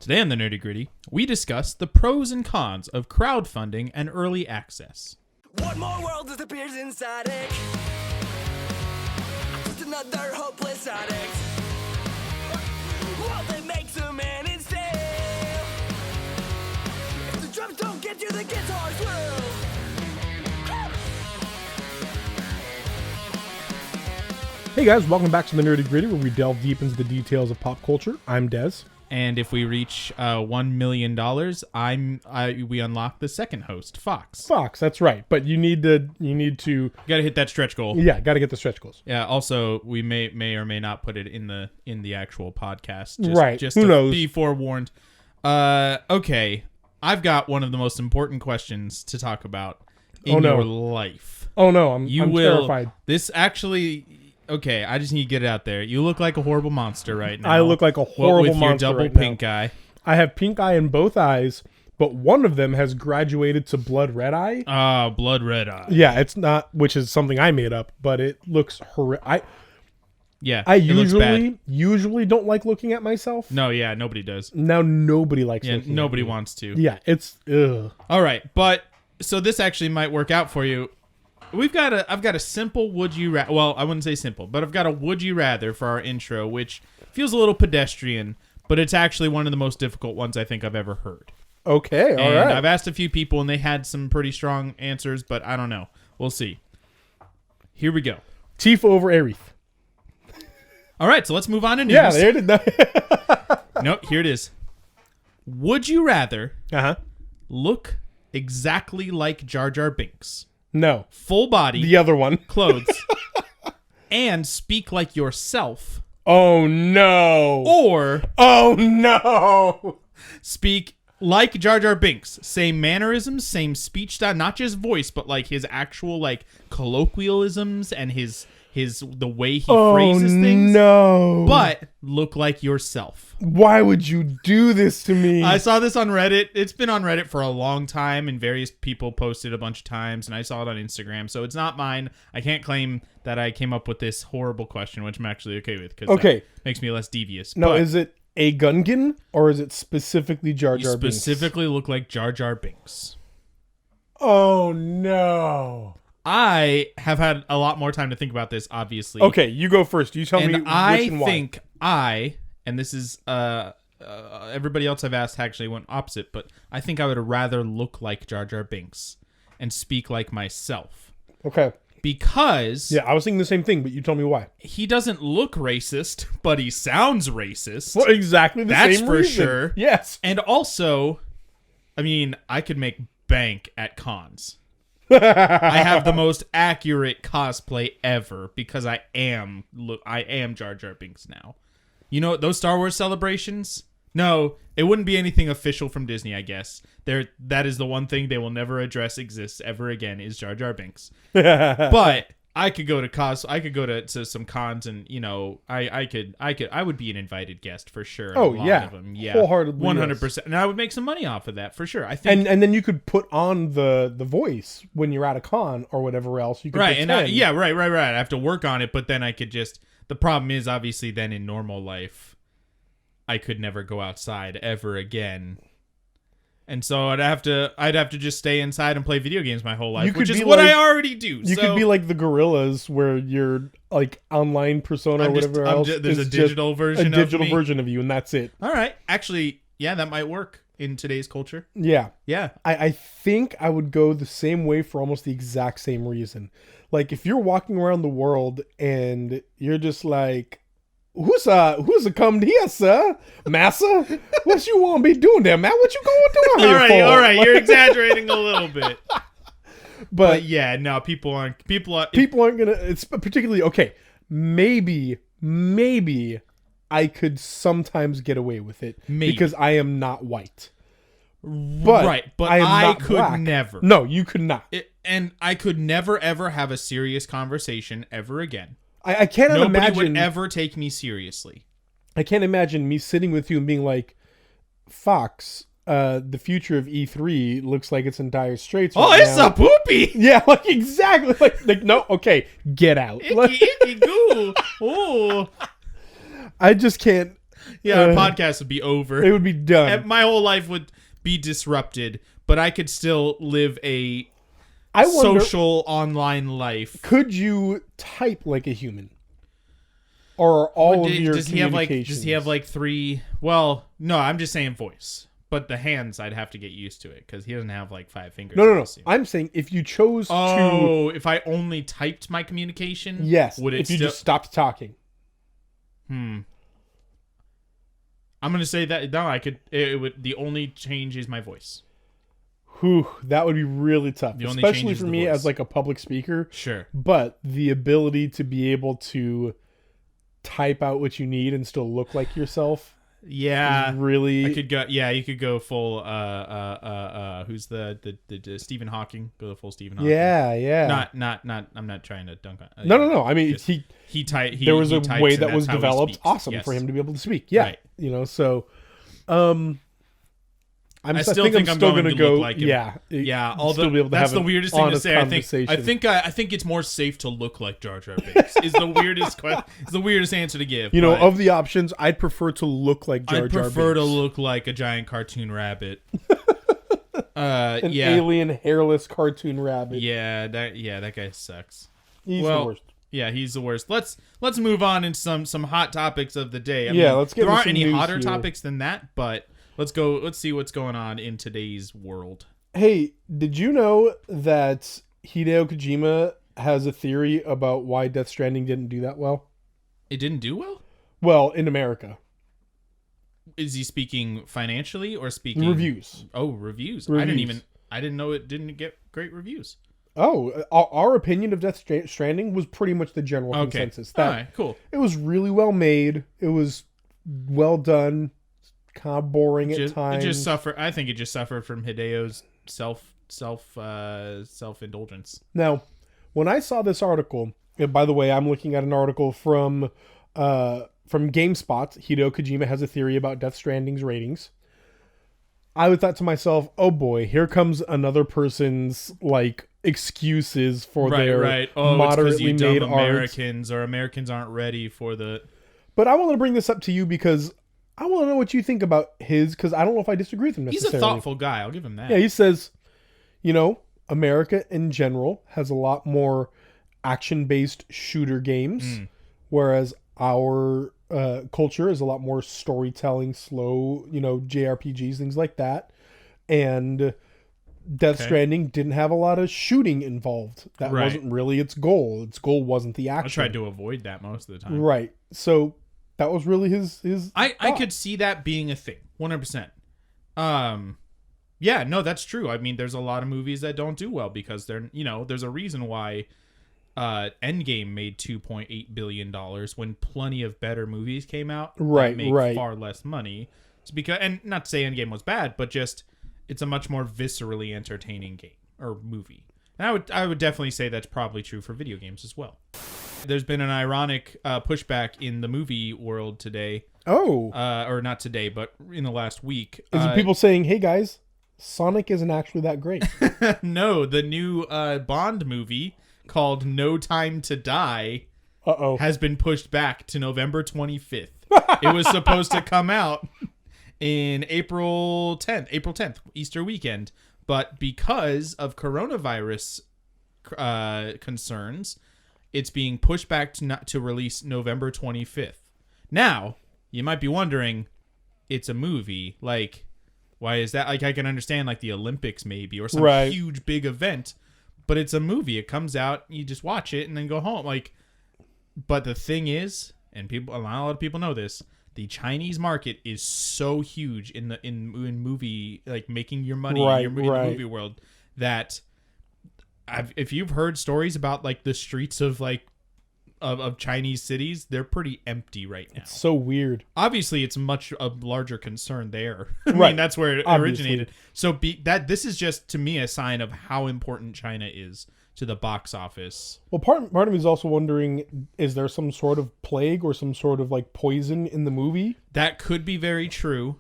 Today on the Nerdy Gritty, we discuss the pros and cons of crowdfunding and early access. One more world disappears inside it. Just another hopeless addict. What that makes a man instead. If the drums don't get you, the guitars will. Hey guys, welcome back to the Nerdy Gritty, where we delve deep into the details of pop culture. I'm Dez. And if we reach $1 million, we unlock the second host, Fox. Fox, that's right. But you need to. Gotta hit that stretch goal. Yeah, gotta get the stretch goals. Yeah. Also, we may or may not put it in the actual podcast. Right. Just Who to knows? be forewarned. Okay. I've got one of the most important questions to talk about in your life. Oh no, I'm terrified. This actually. Okay, I just need to get it out there. You look like a horrible monster right now. I look like a horrible with monster your double right pink now. eye. I have pink eye in both eyes, but one of them has graduated to blood red eye. Blood red eye. Yeah, it's not, which is something I made up, but it looks horrific. I usually don't like looking at myself. No, yeah, nobody does. Now nobody likes looking nobody at me. wants to. Yeah, it's ugh. All right, but so this actually might work out for you. I've got a simple would you rather. Well, I wouldn't say simple, but I've got a would you rather for our intro, which feels a little pedestrian, but it's actually one of the most difficult ones I think I've ever heard. Okay, all and right. I've asked a few people, and they had some pretty strong answers, but I don't know. We'll see. Here we go. Tifa over Aerith. All right, so let's move on to news. Yeah, there it is. Nope, here it is. Would you rather Uh-huh. look exactly like Jar Jar Binks, No. full body, The other one. clothes, and speak like yourself, Oh, no. or Oh, no. speak like Jar Jar Binks? Same mannerisms, same speech style, not just voice, but like his actual like colloquialisms and his the way he phrases things. No. But look like yourself. Why would you do this to me? I saw this on Reddit. It's been on Reddit for a long time, and various people posted a bunch of times, and I saw it on Instagram. So it's not mine. I can't claim that I came up with this horrible question, which I'm actually okay with, because that makes me less devious. No, but is it a Gungan, or is it specifically Jar you Jar Binks? specifically look like Jar Jar Binks. Oh, no. I have had a lot more time to think about this, obviously. Okay, you go first. You tell me which and why. And this is everybody else I've asked actually went opposite, but I think I would rather look like Jar Jar Binks and speak like myself. Okay. Because Yeah, I was thinking the same thing, but you tell me why. he doesn't look racist, but he sounds racist. For exactly the That's same for reason. sure. Yes. And also, I mean, I could make bank at cons. I have the most accurate cosplay ever because I am Jar Jar Binks now. You know those Star Wars celebrations? No, it wouldn't be anything official from Disney, I guess. That is the one thing they will never address exists ever again is Jar Jar Binks. But I could go to some cons, and you know, I would be an invited guest for sure. Oh, a lot yeah. of them. Yeah, Wholeheartedly, 100%, and I would make some money off of that for sure. I think, And then you could put on the voice when you're at a con or whatever else. You could right, pretend. and right. I have to work on it, but then I could just. The problem is, obviously, then in normal life, I could never go outside ever again. And so I'd have to just stay inside and play video games my whole life, which is what I already do. You could be like the Gorillas, where your like online persona or whatever else. There's a is digital just version. a digital of me. version of you, and that's it. All right, actually, yeah, that might work in today's culture. Yeah, Yeah. I think I would go the same way for almost the exact same reason. Like if you're walking around the world and you're just like, Who's come here, sir? Massa? What you want to be doing there, man? What you going down here for? All right, you're exaggerating a little bit. But yeah, no, people aren't gonna. It's particularly okay. Maybe I could sometimes get away with it because I am not white. But but I am I not could black. never. No, you could not. And I could never ever have a serious conversation ever again. I cannot Nobody imagine. would ever take me seriously. I can't imagine me sitting with you and being like, Fox, the future of E3 looks like it's in dire straits. Oh, right it's now. a poopy. Yeah, like exactly. Like no, okay, get out. Icky goo. Oh, I just can't. Yeah, our podcast would be over. It would be done. My whole life would be disrupted, but I could still live a I wonder, social online life. could you type like a human? Or are all of your Does he have communications... 3? Well, no, I'm just saying voice. But the hands, I'd have to get used to it because he doesn't have like 5 fingers. No. I'm saying if you chose to... Oh, if I only typed my communication? Yes, Would it if you just stopped talking. I'm going to say that, no, I could... It would. The only change is my voice. Whew, that would be really tough. The only Especially change is for the me voice. as like a public speaker. Sure. But the ability to be able to type out what you need and still look like yourself... Yeah, really. I could go. Yeah, you could go full. Who's the Stephen Hawking? Go the full Stephen Hawking. Yeah. Not. I'm not trying to dunk on. No. I mean, there was a types way and that was that's how he developed, speaks. awesome Yes. for him to be able to speak. Yeah, Right. So, I still think I'm still going to go. look like him. Yeah. Although be able to that's have the an weirdest thing to honest say. I think it's more safe to look like Jar Jar Binks. Is the weirdest is the weirdest answer to give. You know, but of the options, I'd prefer to look like Jar Jar. I prefer to Binks. look like a giant cartoon rabbit. An alien hairless cartoon rabbit. Yeah, that guy sucks. He's the worst. Yeah, he's the worst. Let's move on in some hot topics of the day. Let's get there into aren't some any news hotter here. topics than that, but let's see what's going on in today's world. Hey, did you know that Hideo Kojima has a theory about why Death Stranding didn't do that well? It didn't do well? Well, in America. Is he speaking financially or speaking Reviews. Oh, reviews. I didn't know it didn't get great reviews. Oh, our opinion of Death Stranding was pretty much the general consensus. All right, cool. It was really well made. It was well done. Kind of boring at times. I think it just suffered from Hideo's self-indulgence. Now, when I saw this article, and by the way, I'm looking at an article from GameSpot. Hideo Kojima has a theory about Death Stranding's ratings. I thought to myself, oh boy, here comes another person's like excuses for their moderately made Americans or Americans aren't ready for the. But I want to bring this up to you because I want to know what you think about his, because I don't know if I disagree with him necessarily. He's a thoughtful guy. I'll give him that. Yeah, he says, America in general has a lot more action-based shooter games, whereas our culture is a lot more storytelling, slow, JRPGs, things like that. And Death Stranding didn't have a lot of shooting involved. That wasn't really its goal. Its goal wasn't the action. I tried to avoid that most of the time. Right. So that was really his I could see that being a thing. 100%. Yeah, no, that's true. I mean, there's a lot of movies that don't do well because there's a reason why Endgame made $2.8 billion when plenty of better movies came out that make far less money. It's because, and not to say Endgame was bad, but just it's a much more viscerally entertaining game or movie. And I would definitely say that's probably true for video games as well. There's been an ironic pushback in the movie world today. Oh. Or not today, but in the last week. Is it people saying, hey guys, Sonic isn't actually that great? No, the new Bond movie called No Time to Die has been pushed back to November 25th. It was supposed to come out in April 10th, Easter weekend. But because of coronavirus concerns, it's being pushed back to release November 25th. Now, you might be wondering, it's a movie. Like, why is that? Like, I can understand, like, the Olympics maybe or some huge, big event. But it's a movie. It comes out, you just watch it, and then go home. Like, but the thing is, and a lot of people know this, the Chinese market is so huge in movie, like making your money in the movie world, that if you've heard stories about like the streets of like of Chinese cities, they're pretty empty right now. It's so weird. Obviously, it's much a larger concern there. I mean, that's where it originated. So this is just to me a sign of how important China is to the box office. Well, part of me is also wondering, is there some sort of plague or some sort of like poison in the movie? That could be very true.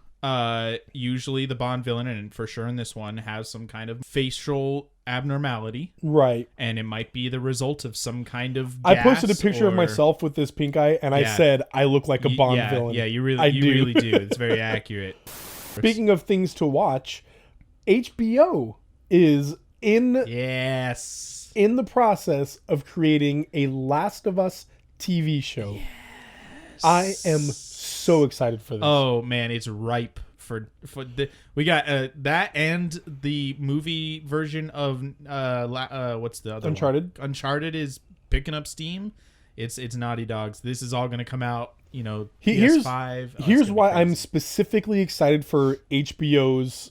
Usually the Bond villain, and for sure in this one, has some kind of facial abnormality, Right. and it might be the result of some kind of I gas posted a picture of or- myself with this pink eye, and I Yeah. said I look like a Bond yeah, villain. Yeah, you I do. really do. It's very accurate. Speaking of things to watch, HBO is in Yes. the process of creating a Last of Us TV show. I am so excited for this. Oh man, it's ripe for the. We got that and the movie version of what's the other Uncharted? one? Uncharted is picking up steam. It's Naughty Dog's. This is all going to come out. PS5. Here's why I'm specifically excited for HBO's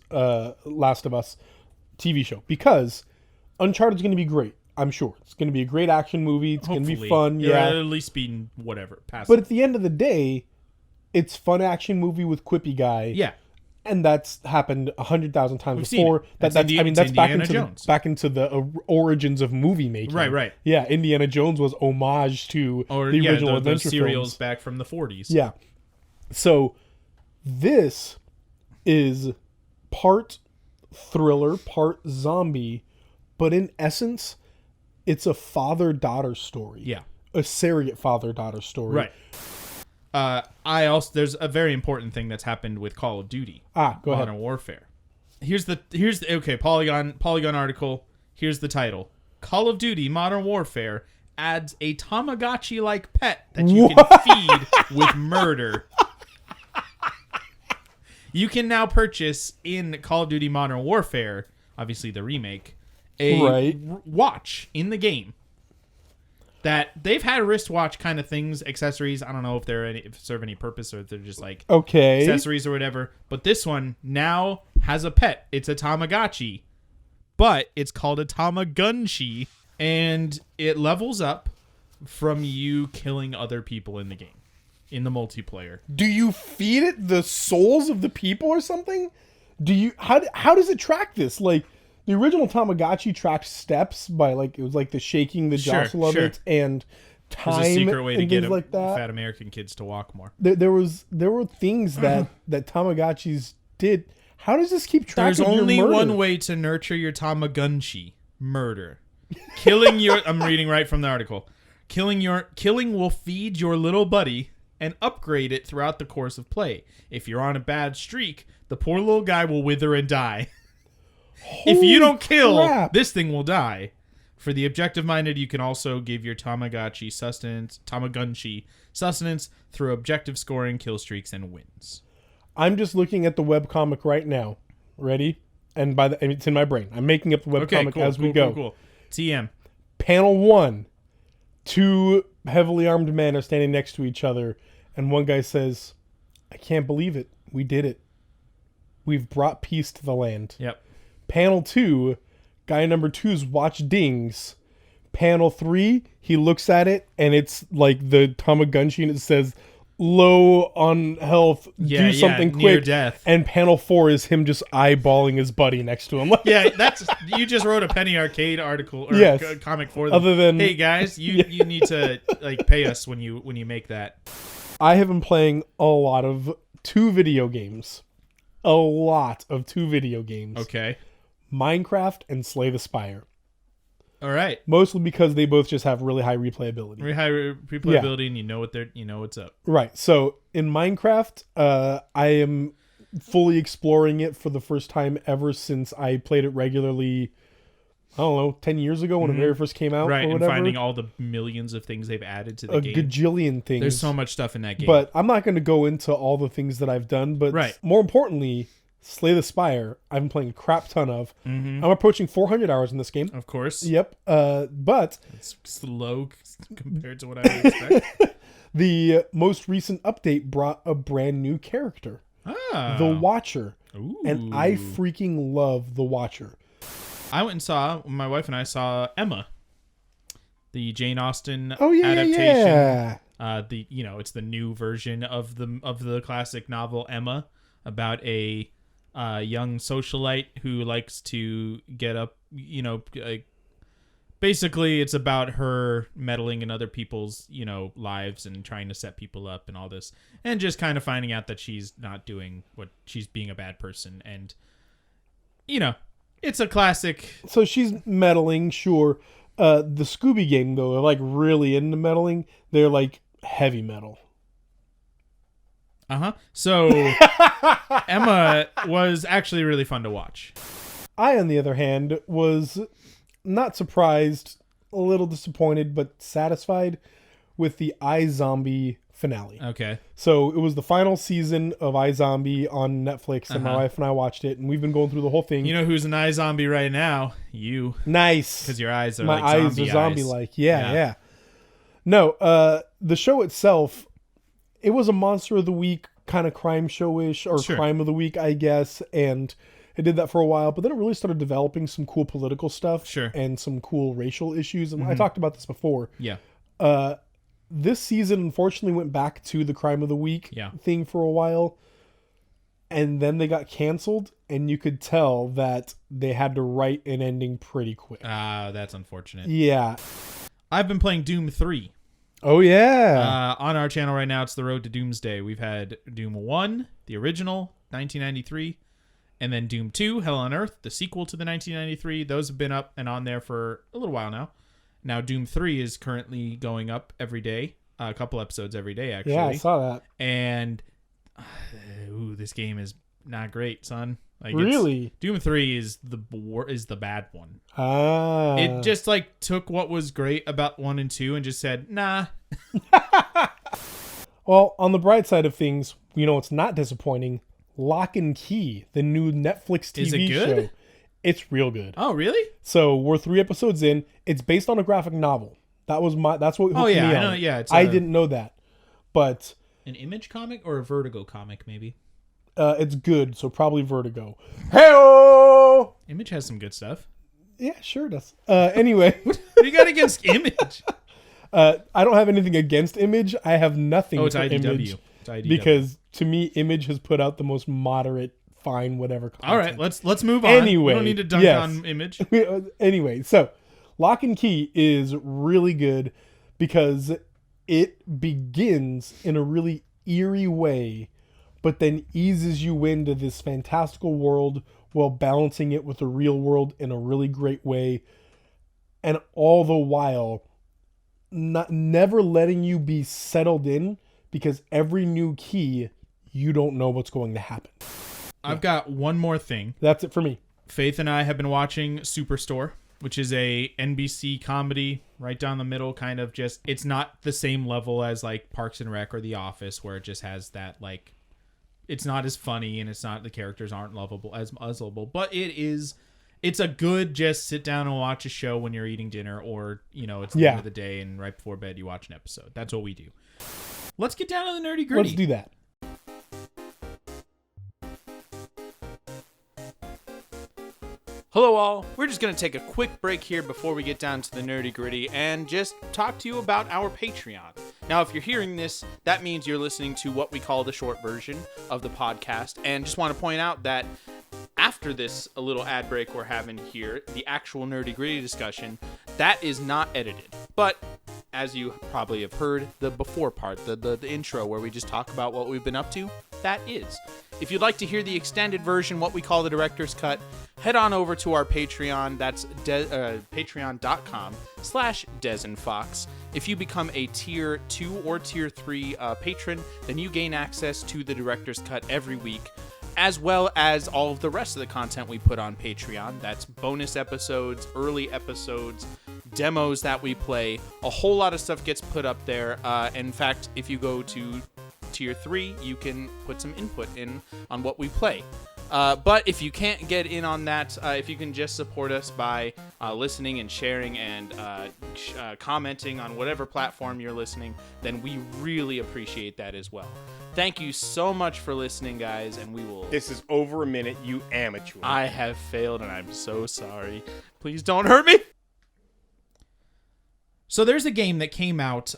Last of Us TV show, because Uncharted's going to be great. I'm sure it's going to be a great action movie. It's going to be fun. Yeah, at least be whatever. But at the end of the day, it's fun action movie with quippy guy. Yeah. And that's happened 100,000 times We've seen before. it. That's It's back Indiana into Jones. the origins of movie making. Right. Yeah, Indiana Jones was homage to the original those adventure serials films. back from the 40s. Yeah. So this is part thriller, part zombie, but in essence, it's a father-daughter story. Yeah. A surrogate father-daughter story. Right. There's a very important thing that's happened with Call of Duty. Go ahead. Modern Warfare. Here's the okay, Polygon article. Here's the title. Call of Duty Modern Warfare adds a Tamagotchi-like pet that you can feed with murder. You can now purchase in Call of Duty Modern Warfare, obviously the remake, a watch in the game. That they've had wristwatch kind of things, accessories. I don't know if if serve any purpose or if they're just like accessories or whatever. But this one now has a pet. It's a Tamagotchi, but it's called a Tamagunchi, and it levels up from you killing other people in the game, in the multiplayer. Do you feed it the souls of the people or something? How does it track this? Like, the original Tamagotchi tracked steps by it was like the shaking, the jostle of it, and time. There's a secret way to and get things like that. fat American kids to walk more. There were things that Tamagotchis did. How does this keep track There's of your only murder? one way to nurture your Tamagunchi: murder. Killing your. I'm reading right from the article. Killing will feed your little buddy and upgrade it throughout the course of play. If you're on a bad streak, the poor little guy will wither and die. If you don't kill, this thing will die. For the objective-minded, you can also give your Tamagunchi sustenance through objective scoring, kill streaks, and wins. I'm just looking at the webcomic right now. Ready? And it's in my brain. I'm making up the webcomic as we go. Cool. TM. Panel 1. 2 heavily armed men are standing next to each other, and one guy says, "I can't believe it. We did it. We've brought peace to the land." Yep. Panel 2, guy number 2's watch dings. Panel 3, he looks at it, and it's like the Tamagunchi, and it says, "Low on health, do something quick." Near death. And panel 4 is him just eyeballing his buddy next to him. Yeah, you just wrote a Penny Arcade article or comic for them. Other than, hey guys, you need to pay us when you make that. I have been playing a lot of two video games. Okay. Minecraft and Slay the Spire. All right. Mostly because they both just have really high replayability. Very high replayability, and you know what's up. Right. So in Minecraft, I am fully exploring it for the first time ever since I played it regularly. I don't know, 10 years ago when it very first came out, right? or And whatever. finding all the millions of things they've added to the game. A gajillion things. There's so much stuff in that game. But I'm not going to go into all the things that I've done. But more importantly, Slay the Spire, I've been playing a crap ton of. Mm-hmm. I'm approaching 400 hours in this game. Of course. Yep. But it's slow compared to what I would expect. The most recent update brought a brand new character. The Watcher. Ooh. And I freaking love The Watcher. My wife and I saw Emma, the Jane Austen adaptation. Yeah. It's the new version of the classic novel Emma, about a young socialite who likes to get up, basically it's about her meddling in other people's, lives and trying to set people up and all this, and just kind of finding out that she's not doing what she's being a bad person. And, It's a classic. So she's meddling, sure. The Scooby Gang, though, they're like really into meddling. They're like heavy metal. So Emma was actually really fun to watch. I, on the other hand, was not surprised, a little disappointed, but satisfied with the iZombie finale. Okay. So it was the final season of iZombie on Netflix, and my wife and I watched it, and we've been going through the whole thing. You know who's an eye zombie right now? You. Nice. Because your eyes are my like eyes zombie are zombie-like. Yeah. No, the show itself, it was a Monster of the Week kind of crime show-ish, or crime of the week, I guess, and it did that for a while, but then it really started developing some cool political stuff and some cool racial issues, and I talked about this before. Yeah. This season, unfortunately, went back to the crime of the week thing for a while, and then they got canceled, and you could tell that they had to write an ending pretty quick. That's unfortunate. Yeah. I've been playing Doom 3. Oh, yeah. On our channel right now, it's the Road to Doomsday. We've had Doom 1, the original, 1993, and then Doom 2, Hell on Earth, the sequel to the 1993. Those have been up and on there for a little while now. Now, Doom 3 is currently going up every day, a couple episodes every day, actually. Yeah, I saw that. And, this game is not great, son. Like, really? Doom 3 is the bad one. Ah. It just, like, took what was great about 1 and 2 and just said, nah. Well, on the bright side of things, it's not disappointing. Locke Key, the new Netflix TV Is it good? show. It's real good. Oh, really? So we're 3 episodes in. It's based on a graphic novel. That's what hooked me on. I know. Yeah, I didn't know that, but an Image comic or a Vertigo comic, maybe. It's good. So probably Vertigo. Hey-o! Image has some good stuff. Yeah, sure it does. Anyway, what do you got against Image? I don't have anything against Image. I have nothing. It's for IDW. Image It's IDW. because to me, Image has put out the most moderate, fine, whatever content. All right, let's move on. Anyway, we don't need to dunk on Image. Anyway, so Locke and Key is really good because it begins in a really eerie way, but then eases you into this fantastical world while balancing it with the real world in a really great way, and all the while never letting you be settled in, because every new key you don't know what's going to happen. I've got one more thing. That's it for me. Faith and I have been watching Superstore, which is a NBC comedy, right down the middle, kind of just, it's not the same level as like Parks and Rec or The Office, where it just has that, like, it's not as funny and it's not, the characters aren't lovable as lovable, but it's a good just sit down and watch a show when you're eating dinner, or, it's the end of the day and right before bed you watch an episode. That's what we do. Let's get down to the nerdy gritty. Let's do that. Hello all, we're just going to take a quick break here before we get down to the nerdy gritty and just talk to you about our Patreon. Now, if you're hearing this, that means you're listening to what we call the short version of the podcast, and just want to point out that after this a little ad break we're having here, the actual nerdy gritty discussion, that is not edited. But as you probably have heard, the before part, the intro where we just talk about what we've been up to, that is. If you'd like to hear the extended version, what we call the director's cut, head on over to our Patreon. That's patreon.com/dezandfox. If you become a tier 2 or tier 3 patron, then you gain access to the director's cut every week, as well as all of the rest of the content we put on Patreon. That's bonus episodes, early episodes, demos that we play. A whole lot of stuff gets put up there. In fact, if you go to tier 3, you can put some input in on what we play. But if you can't get in on that, if you can just support us by listening and sharing and commenting on whatever platform you're listening, then we really appreciate that as well. Thank you so much for listening, guys, and we will... This is over a minute, you amateur. I have failed, and I'm so sorry. Please don't hurt me! So there's a game that came out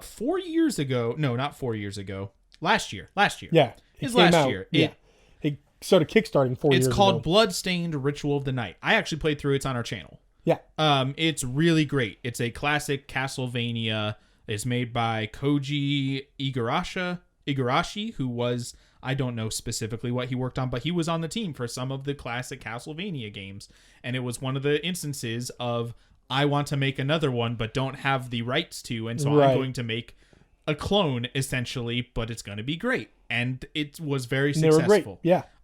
4 years ago. No, not 4 years ago. Last year. Yeah. It's last year. It started kickstarting 4 years ago. It's called Bloodstained Ritual of the Night. I actually played through it. It's on our channel. Yeah. It's really great. It's a classic Castlevania. It's made by Koji Igarashi, who was I don't know specifically what he worked on, but he was on the team for some of the classic Castlevania games. And it was one of the instances of, I want to make another one, but don't have the rights to. And so I'm going to make a clone, essentially, but it's going to be great. And it was very successful. They were great.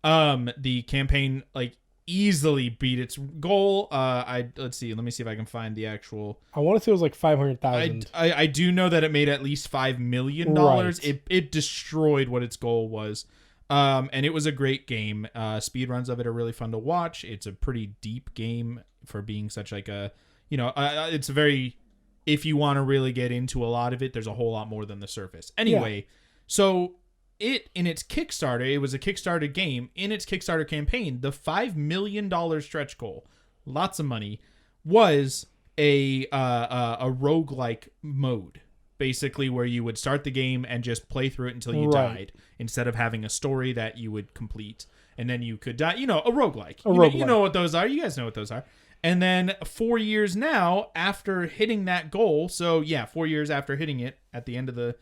Yeah. The campaign, like, easily beat its goal. Let's see. Let me see if I can find the actual. I want to say it was like 500,000. I do know that it made at least $5 million. Right. It destroyed what its goal was. And it was a great game. Speedruns of it are really fun to watch. It's a pretty deep game for being such like a, it's a very, if you want to really get into a lot of it, there's a whole lot more than the surface. Anyway, so in its Kickstarter, it was a Kickstarter game. In its Kickstarter campaign, the $5 million stretch goal, lots of money, was a roguelike mode, basically where you would start the game and just play through it until you died, instead of having a story that you would complete and then you could die. A roguelike. You know what those are. You guys know what those are. And then 4 years now after hitting that goal, 4 years after hitting it at the end of the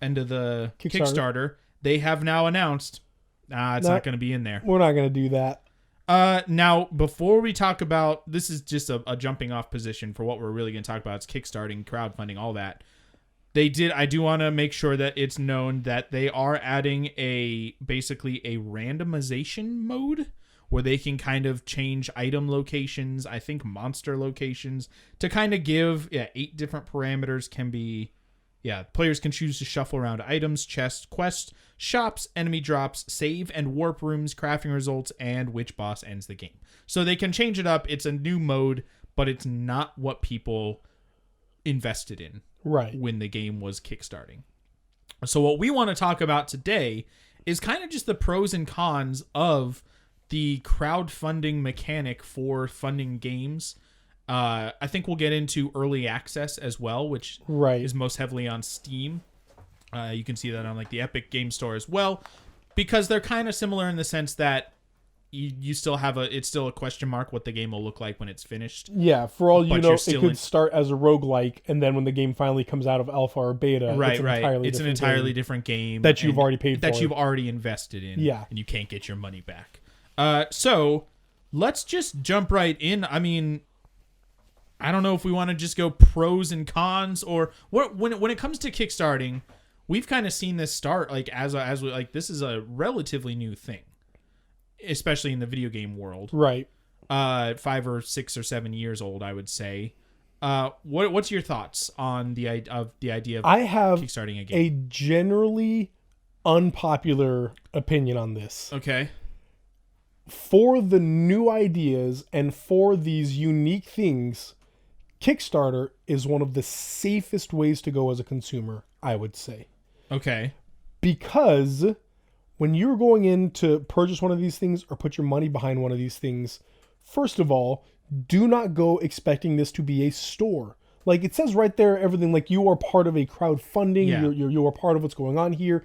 Kickstarter, they have now announced it's not going to be in there. We're not going to do that. Now, before we talk about, this is just a jumping off position for what we're really going to talk about. It's Kickstarting, crowdfunding, all that. I do want to make sure that it's known that they are adding basically a randomization mode where they can kind of change item locations, I think monster locations, to kind of give 8 different parameters can be. Players can choose to shuffle around items, chests, quests, shops, enemy drops, save and warp rooms, crafting results, and which boss ends the game. So they can change it up. It's a new mode, but it's not what people invested in when the game was kickstarting. So what we want to talk about today is kind of just the pros and cons of the crowdfunding mechanic for funding games. I think we'll get into early access as well, which is most heavily on Steam. You can see that on like the Epic Game Store as well, because they're kind of similar in the sense that you still have it's still a question mark what the game will look like when it's finished. Yeah, for all you know, it could start as a roguelike, and then when the game finally comes out of alpha or beta, it's an entirely different game that you've already paid for, that you've already invested in, and you can't get your money back. So let's just jump right in. I mean, I don't know if we want to just go pros and cons, or what. When it comes to kickstarting, we've kind of seen this start like this is a relatively new thing, especially in the video game world. 5 or 6 or 7 years old, I would say. What's your thoughts on the idea of kickstarting a game? A generally unpopular opinion on this. Okay. For the new ideas and for these unique things, Kickstarter is one of the safest ways to go as a consumer, I would say. Okay. Because when you're going in to purchase one of these things or put your money behind one of these things, first of all, do not go expecting this to be a store. Like it says right there, everything like you are part of a crowdfunding. Yeah. You are part of what's going on here.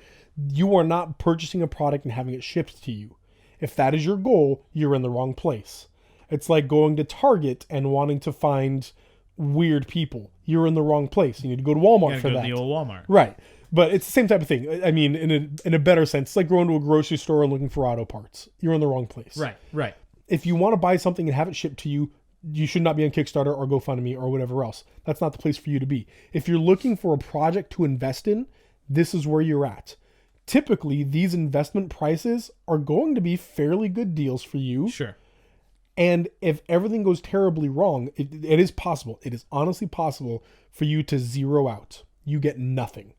You are not purchasing a product and having it shipped to you. If that is your goal, you're in the wrong place. It's like going to Target and wanting to find weird people. You're in the wrong place. You need to go to Walmart for that. The old Walmart. Right. But it's the same type of thing. I mean, in a better sense, it's like going to a grocery store and looking for auto parts. You're in the wrong place. Right. If you want to buy something and have it shipped to you, you should not be on Kickstarter or GoFundMe or whatever else. That's not the place for you to be. If you're looking for a project to invest in, this is where you're at. Typically, these investment prices are going to be fairly good deals for you. Sure. And if everything goes terribly wrong, it is possible. It is honestly possible for you to zero out. You get nothing.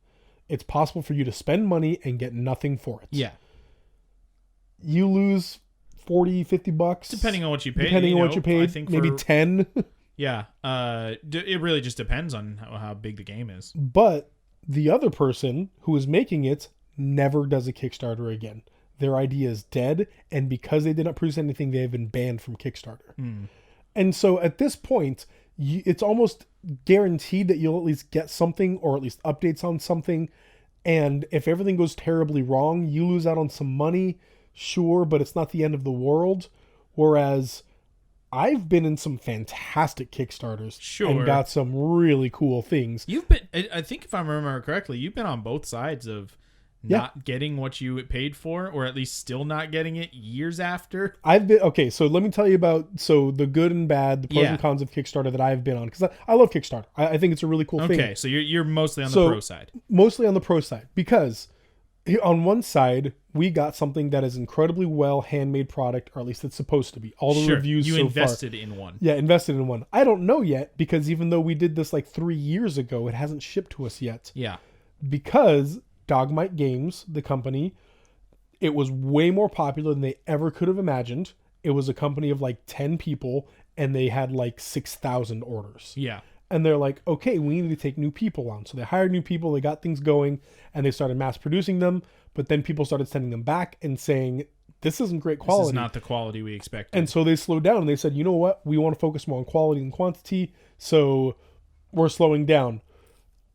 It's possible for you to spend money and get nothing for it. Yeah. You lose $40, $50. Depending on what you paid. Depending on what you paid. I think maybe 10. Yeah. It really just depends on how big the game is. But the other person who is making it never does a Kickstarter again. Their idea is dead, and because they did not produce anything, they have been banned from Kickstarter. And so at this point, it's almost guaranteed that you'll at least get something, or at least updates on something. And if everything goes terribly wrong, you lose out on some money, sure, but it's not the end of the world. Whereas I've been in some fantastic Kickstarters and got some really cool things. You've been, I think if I remember correctly, you've been on both sides of not getting what you paid for, or at least still not getting it years after. I've been okay. So let me tell you about the good and bad, the pros and cons of Kickstarter that I've been on, because I love Kickstarter. I think it's a really cool thing. Okay, so you're mostly on the pro side. Mostly on the pro side, because on one side we got something that is incredibly well handmade product, or at least it's supposed to be. All the reviews you so invested far, in one. Yeah, invested in one. I don't know yet, because even though we did this like 3 years ago, it hasn't shipped to us yet. Yeah, because Dogmite Games, the company, it was way more popular than they ever could have imagined. It was a company of like 10 people, and they had like 6,000 orders. Yeah. And they're like, okay, we need to take new people on. So they hired new people, they got things going, and they started mass producing them. But then people started sending them back and saying, this isn't great quality. This is not the quality we expected. And so they slowed down, and they said, you know what? We want to focus more on quality than quantity. So we're slowing down.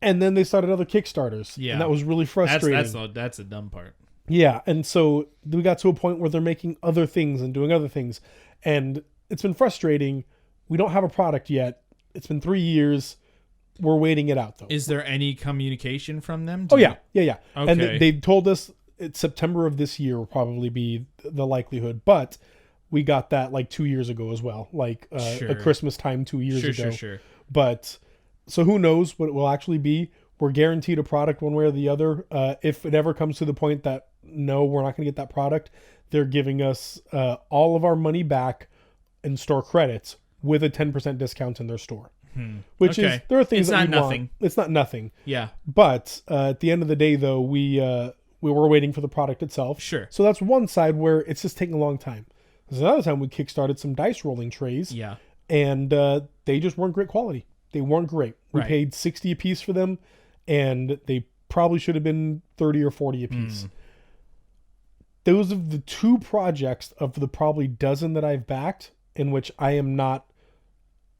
And then they started other Kickstarters. Yeah. And that was really frustrating. That's the dumb part. Yeah. And so we got to a point where they're making other things and doing other things. And it's been frustrating. We don't have a product yet. It's been 3 years. We're waiting it out, though. Is there any communication from them? Yeah. Okay. And they told us it's September of this year will probably be the likelihood. But we got that like 2 years ago as well. Like at Christmas time 2 years ago. Sure. But so who knows what it will actually be. We're guaranteed a product one way or the other. If it ever comes to the point that, no, we're not going to get that product, they're giving us all of our money back in store credits with a 10% discount in their store. Which is, there are things it's that not we nothing. want. It's not nothing. Yeah. But at the end of the day, though, we were waiting for the product itself. Sure. So that's one side where it's just taking a long time. There's another time we kickstarted some dice rolling trays. Yeah. And they just weren't great quality. They weren't great. We paid $60 a piece for them, and they probably should have been $30 or $40 a piece. Those are the two projects of the probably dozen that I've backed in which I am not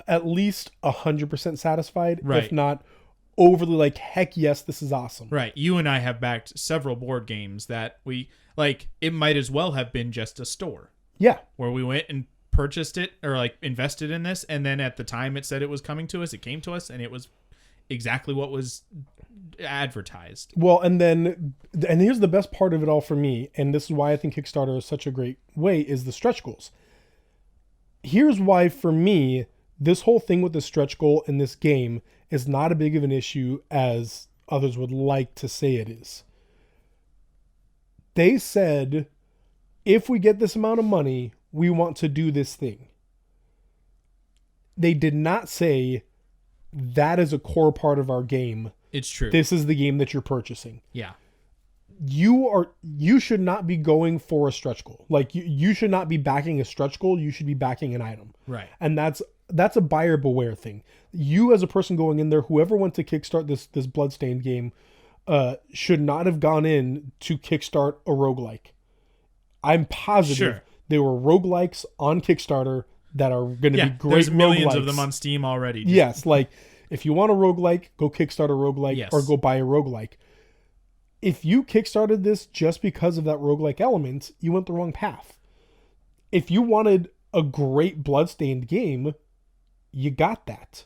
at least 100% satisfied, if not overly like, heck yes, this is awesome. Right. You and I have backed several board games that we, like, it might as well have been just a store. Yeah. Where we went and purchased it, or like invested in this, and then at the time it said it was coming to us, it came to us, and it was exactly what was advertised. Well, and here's the best part of it all for me, and this is why I think Kickstarter is such a great way, is the stretch goals. Here's why, for me, this whole thing with the stretch goal in this game is not a big of an issue as others would like to say it is. They said, if we get this amount of money, we want to do this thing. They did not say that is a core part of our game. It's true. This is the game that you're purchasing. Yeah. You should not be going for a stretch goal. Like you should not be backing a stretch goal. You should be backing an item. Right. And that's a buyer beware thing. You as a person going in there, whoever went to kickstart this Bloodstained game, should not have gone in to kickstart a roguelike. I'm positive there were roguelikes on Kickstarter that are going to be great. There's millions roguelikes. of them on Steam already. Yes, like if you want a roguelike, go kickstart a roguelike or go buy a roguelike. If you kickstarted this just because of that roguelike element, you went the wrong path. If you wanted a great Bloodstained game, you got that.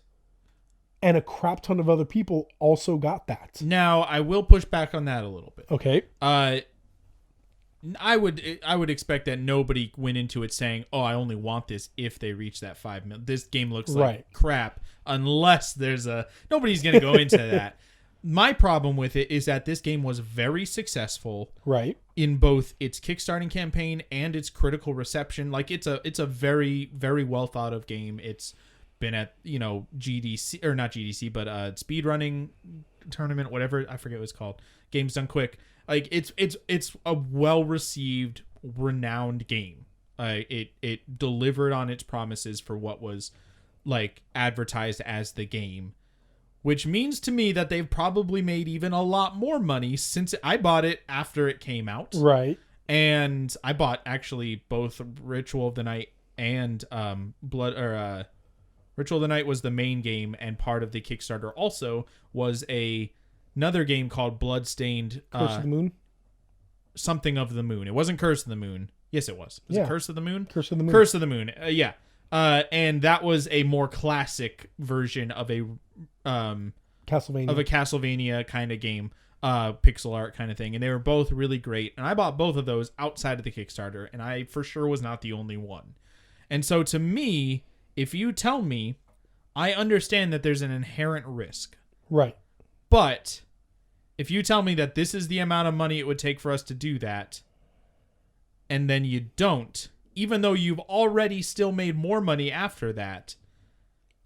And a crap ton of other people also got that. Now, I will push back on that a little bit. Okay. I would expect that nobody went into it saying, "Oh, I only want this if they reach that 5 million. This game looks like crap." Unless nobody's going to go into that. My problem with it is that this game was very successful, in both its Kickstarting campaign and its critical reception. Like it's a very, very well thought of game. It's been at GDC, or not GDC, but speedrunning tournament, whatever, I forget what it's called. Games Done Quick. Like it's a well received, renowned game. It delivered on its promises for what was like advertised as the game, which means to me that they've probably made even a lot more money since I bought it after it came out. Right. And I bought actually both Ritual of the Night and Ritual of the Night was the main game, and part of the Kickstarter also was another game called Bloodstained. Curse of the Moon? Something of the Moon. It wasn't Curse of the Moon. Yes, it was. Was it Curse of the Moon? Curse of the Moon. Curse of the Moon. Yeah. And that was a more classic version of a Castlevania kind of game. pixel art kind of thing, and they were both really great. And I bought both of those outside of the Kickstarter, and I for sure was not the only one. And so to me, if you tell me, I understand that there's an inherent risk. Right. But if you tell me that this is the amount of money it would take for us to do that, and then you don't, even though you've already still made more money after that,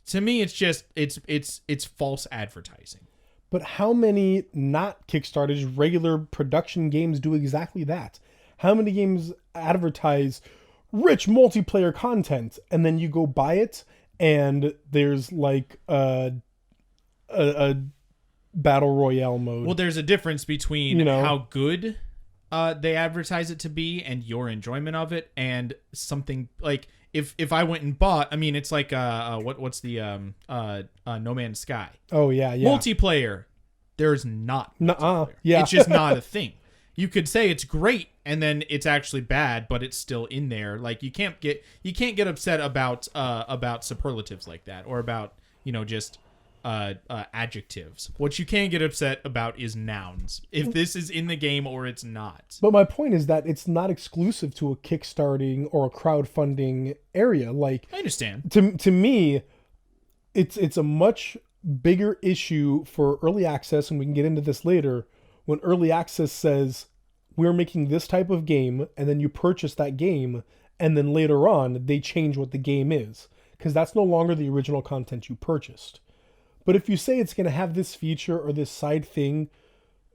to me it's just it's false advertising. But how many not Kickstarters, regular production games do exactly that? How many games advertise rich multiplayer content and then you go buy it and there's like a battle royale mode? Well, there's a difference between You know. how good they advertise it to be and your enjoyment of it, and something like if I went and bought, I mean, it's like what's the No Man's Sky Oh yeah. multiplayer. There's not Nuh-uh. multiplayer. Yeah. It's just not a thing. You could say it's great and then it's actually bad, but it's still in there. Like you can't get upset about superlatives like that, or about just adjectives. What you can get upset about is nouns. If this is in the game or it's not. But my point is that it's not exclusive to a kickstarting or a crowdfunding area. Like, I understand. to me, it's a much bigger issue for early access, and we can get into this later, when early access says we're making this type of game, and then you purchase that game, and then later on they change what the game is, because that's no longer the original content you purchased. But if you say it's going to have this feature or this side thing,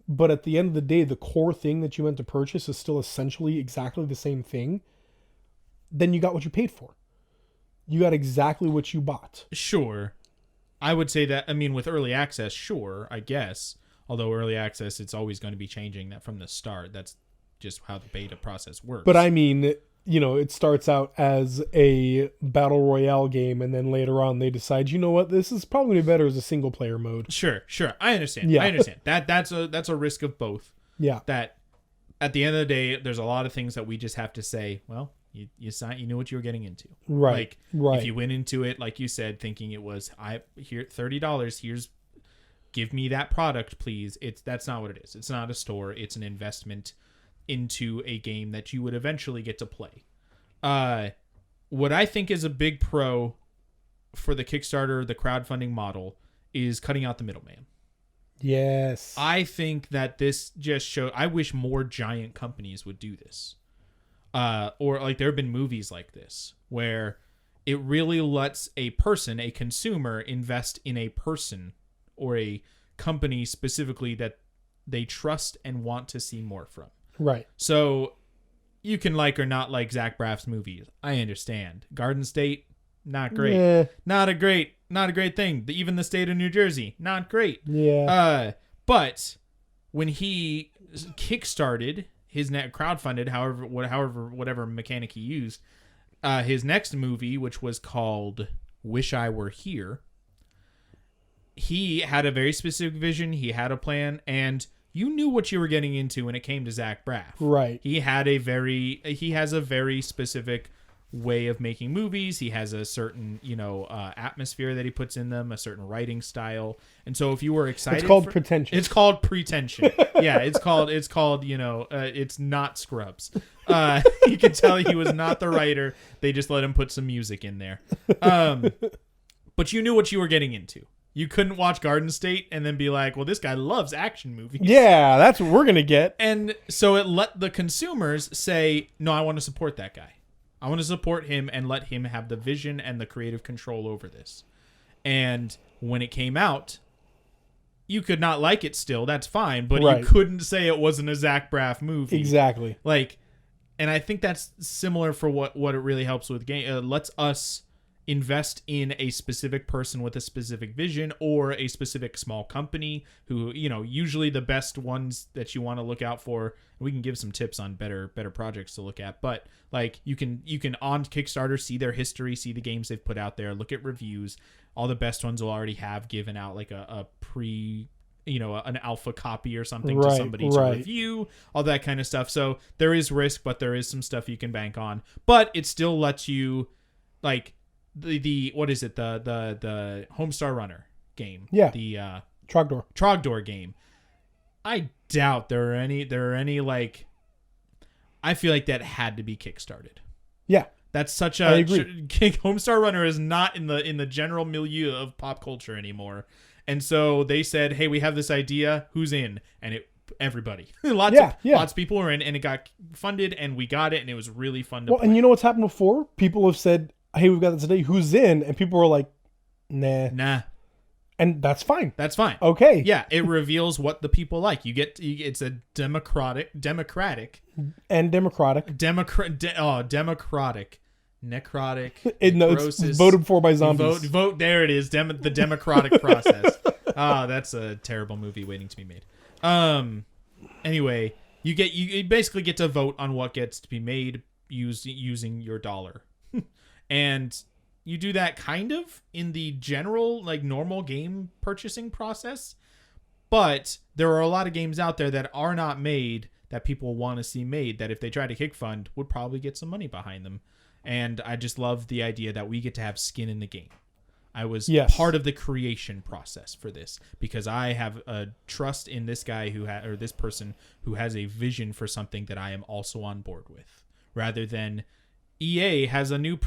but at the end of the day the core thing that you went to purchase is still essentially exactly the same thing, then you got what you paid for. You got exactly what you bought. Sure. I would say that, I mean, with early access, sure, I guess. Although early access, it's always going to be changing that from the start. That's just how the beta process works. But I mean, it starts out as a battle royale game, and then later on they decide, you know what, this is probably going to be better as a single player mode. Sure. I understand. Yeah. I understand. That's a risk of both. Yeah. That at the end of the day, there's a lot of things that we just have to say, well, you signed, you knew what you were getting into. Right. Like, if you went into it, like you said, thinking it was, here $30, give me that product, please. That's not what it is. It's not a store. It's an investment into a game that you would eventually get to play. What I think is a big pro for the Kickstarter, the crowdfunding model, is cutting out the middleman. Yes. I think that this just shows, I wish more giant companies would do this. Or like there have been movies like this where it really lets a person, a consumer, invest in a person or a company specifically that they trust and want to see more from. Right. So you can like or not like Zach Braff's movies. I understand. Garden State, not great. Yeah. Not a great thing. Even the state of New Jersey, not great. Yeah. But when he kickstarted his net crowdfunded, whatever mechanic he used, his next movie, which was called Wish I Were Here, he had a very specific vision. He had a plan, and you knew what you were getting into when it came to Zach Braff. Right. He has a very specific way of making movies. He has a certain, atmosphere that he puts in them, a certain writing style. And so if you were excited, It's called pretension. It's called pretension. Yeah, it's called, it's not Scrubs. You could tell he was not the writer. They just let him put some music in there. But you knew what you were getting into. You couldn't watch Garden State and then be like, well, this guy loves action movies. Yeah, that's what we're going to get. And so it let the consumers say, no, I want to support that guy. I want to support him and let him have the vision and the creative control over this. And when it came out, you could not like it still. That's fine. But Right. you couldn't say it wasn't a Zach Braff movie. Exactly. And I think that's similar for what it really helps with game. Lets us invest in a specific person with a specific vision or a specific small company who, usually the best ones that you want to look out for. We can give some tips on better projects to look at, but like you can on Kickstarter see their history, see the games they've put out there, look at reviews. All the best ones will already have given out like a pre, an alpha copy or something to somebody to review, all that kind of stuff. So there is risk, but there is some stuff you can bank on. But it still lets you like the what is it, the Homestar Runner game, Yeah. the Trogdor. Trogdor game. I doubt there are any like. I feel like that had to be kickstarted. Yeah. That's such a. I agree. Homestar Runner is not in the general milieu of pop culture anymore, and so they said, "Hey, we have this idea. Who's in?" And everybody, lots of people were in, and it got funded, and we got it, and it was really fun to play. And you know what's happened before? People have said, "Hey, we've got this today. Who's in?" And people were like, "Nah." And that's fine. That's fine. Okay. Yeah, it reveals what the people like. It's a democratic, necrotic. It's voted for by zombies. Vote. There it is. The democratic process. That's a terrible movie waiting to be made. Anyway, you basically get to vote on what gets to be made using your dollar, and you do that kind of in the general, like, normal game purchasing process. But there are a lot of games out there that are not made that people want to see made that if they try to kickfund would probably get some money behind them. And I just love the idea that we get to have skin in the game. I was part of the creation process for this because I have a trust in this guy or this person who has a vision for something that I am also on board with, rather than EA has a new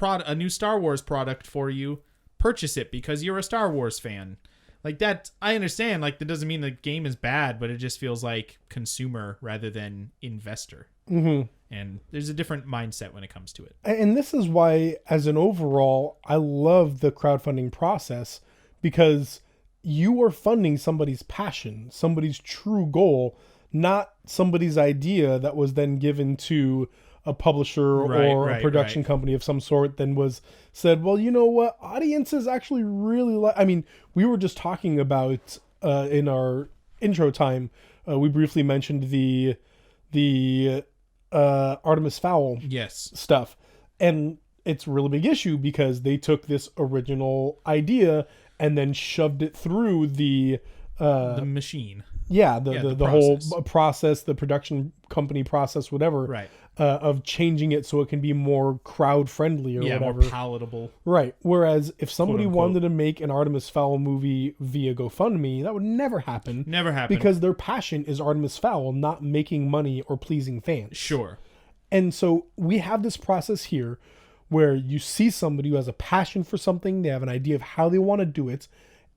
Star Wars product for you. Purchase it because you're a Star Wars fan. Like that, I understand. Like that doesn't mean the game is bad, but it just feels like consumer rather than investor. Mm-hmm. And there's a different mindset when it comes to it. And this is why, as an overall, I love the crowdfunding process, because you are funding somebody's passion, somebody's true goal, not somebody's idea that was then given to a publisher or a production company of some sort, then was said, well, you know what, audiences actually really like. I mean, we were just talking about in our intro time, we briefly mentioned the Artemis Fowl stuff, and it's a really big issue because they took this original idea and then shoved it through the machine. The whole process, the production company process, whatever. Right. Of changing it so it can be more crowd friendly or whatever. More palatable. Right. Whereas if somebody wanted to make an Artemis Fowl movie via GoFundMe, that would never happen. Never happen. Because their passion is Artemis Fowl, not making money or pleasing fans. Sure. And so we have this process here where you see somebody who has a passion for something, they have an idea of how they want to do it,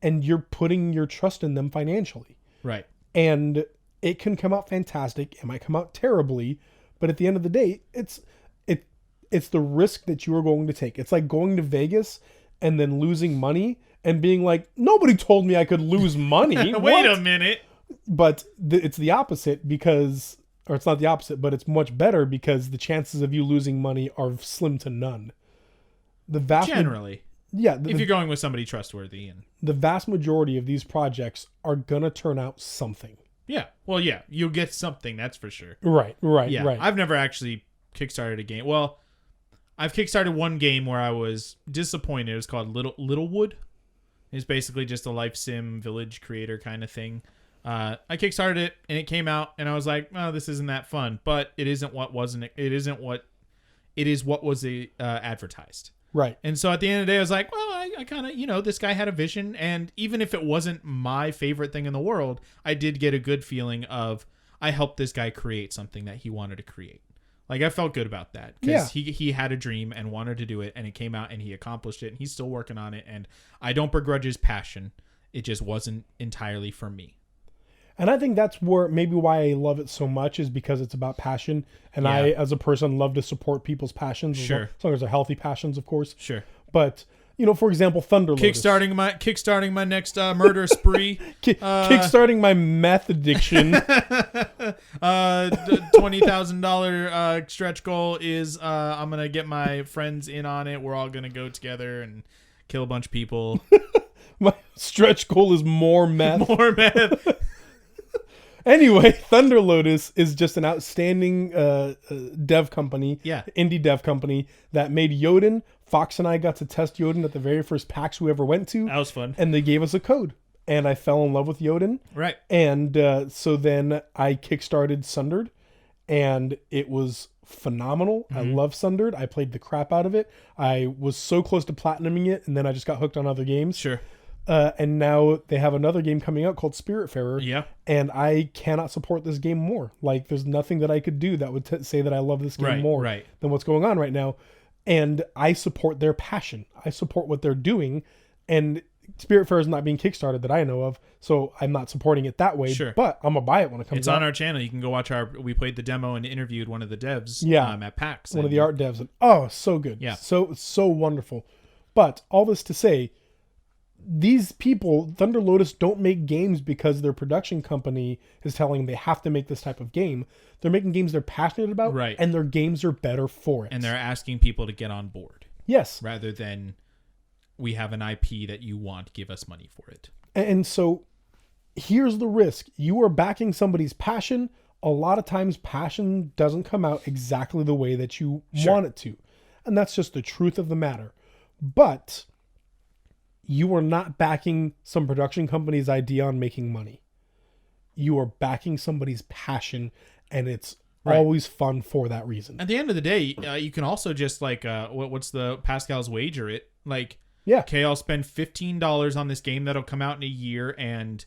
and you're putting your trust in them financially. Right. And it can come out fantastic. It might come out terribly. But at the end of the day, it's the risk that you are going to take. It's like going to Vegas and then losing money and being like, nobody told me I could lose money. Wait a minute. But it's the opposite because, or it's not the opposite, but it's much better because the chances of you losing money are slim to none. Generally. If you're going with somebody trustworthy. And the vast majority of these projects are going to turn out something. Yeah. Well, yeah, you'll get something, that's for sure. Right. I've never actually kickstarted a game. Well, I've kickstarted one game where I was disappointed. It was called Littlewood. It's basically just a life sim village creator kind of thing. I kickstarted it and it came out and I was like, "Oh, this isn't that fun." But it is what was advertised. Right. And so at the end of the day, I was like, well, I kind of, this guy had a vision. And even if it wasn't my favorite thing in the world, I did get a good feeling of I helped this guy create something that he wanted to create. Like, I felt good about that because he had a dream and wanted to do it, and it came out and he accomplished it, and he's still working on it. And I don't begrudge his passion. It just wasn't entirely for me. And I think that's maybe why I love it so much is because it's about passion. And I, as a person, love to support people's passions. Sure. As long as they're healthy passions, of course. Sure. But, for example, Thunder Lotus. Kickstarting my next murder spree. Kickstarting my meth addiction. $20,000 stretch goal is I'm going to get my friends in on it. We're all going to go together and kill a bunch of people. My stretch goal is more meth. More meth. Anyway, Thunder Lotus is just an outstanding dev company, indie dev company that made Yoden. Fox and I got to test Yoden at the very first PAX we ever went to. That was fun. And they gave us a code. And I fell in love with Yoden. Right. And so then I kickstarted Sundered. And it was phenomenal. I love Sundered. I played the crap out of it. I was so close to platinuming it. And then I just got hooked on other games. Sure. And now they have another game coming out called Spiritfarer. Yeah. And I cannot support this game more. Like, there's nothing that I could do that would say that I love this game more than what's going on right now. And I support their passion. I support what they're doing. And Spiritfarer is not being Kickstarted that I know of, so I'm not supporting it that way. Sure. But I'm gonna buy it when it comes It's out. on our channel. You can go watch we played the demo and interviewed one of the devs at PAX. One of the art devs. And, so good. Yeah. So wonderful. But all this to say, these people, Thunder Lotus, don't make games because their production company is telling them they have to make this type of game. They're making games they're passionate about, right? And their games are better for it. And they're asking people to get on board. Yes. Rather than, we have an IP that you want, give us money for it. And so here's the risk. You are backing somebody's passion. A lot of times passion doesn't come out exactly the way that you want it to. And that's just the truth of the matter. But you are not backing some production company's idea on making money. You are backing somebody's passion, and it's always fun for that reason. At the end of the day, you can also just what's the Pascal's wager it? Like, yeah, okay, I'll spend $15 on this game that'll come out in a year, and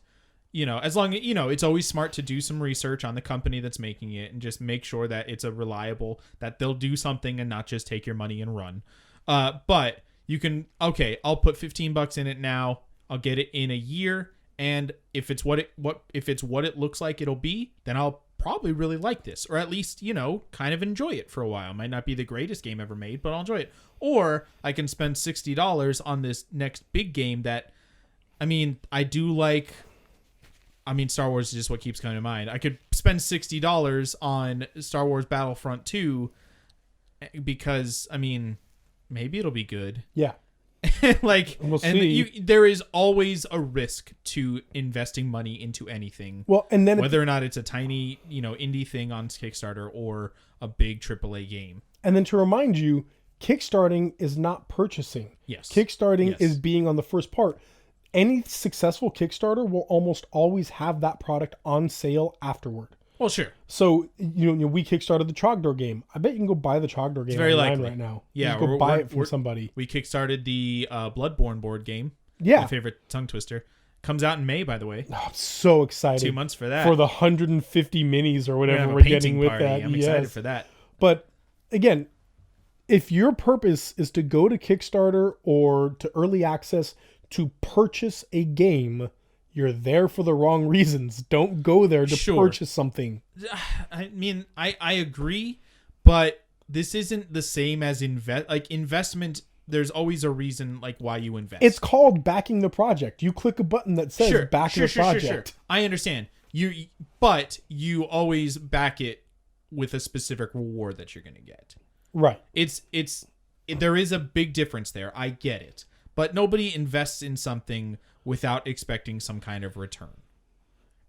as long as it's always smart to do some research on the company that's making it and just make sure that it's a reliable, that they'll do something and not just take your money and run. But you can, I'll put $15 in it now. I'll get it in a year, and if it's what it looks like it'll be, then I'll probably really like this, or at least, kind of enjoy it for a while. It might not be the greatest game ever made, but I'll enjoy it. Or I can spend $60 on this next big game that, I do like. Star Wars is just what keeps coming to mind. I could spend $60 on Star Wars Battlefront 2 because, maybe it'll be good. Yeah. We'll see. There is always a risk to investing money into anything. Well, and then whether or not it's a tiny, indie thing on Kickstarter or a big AAA game. And then to remind you, Kickstarting is not purchasing. Yes. Kickstarting is being on the first part. Any successful Kickstarter will almost always have that product on sale afterward. Well, sure. So, we Kickstarted the Trogdor game. I bet you can go buy the Trogdor game online right now. Yeah. Just go buy it from somebody. We Kickstarted the Bloodborne board game. Yeah. My favorite tongue twister. Comes out in May, by the way. Oh, I'm so excited. 2 months for that. For the 150 minis or whatever we're getting with that. I'm excited for that. But, again, if your purpose is to go to Kickstarter or to early access to purchase a game, you're there for the wrong reasons. Don't go there to purchase something. I agree, but this isn't the same as investment. There's always a reason why you invest. It's called backing the project. You click a button that says back the project. I understand. But you always back it with a specific reward that you're going to get. Right. There is a big difference there. I get it. But nobody invests in something without expecting some kind of return.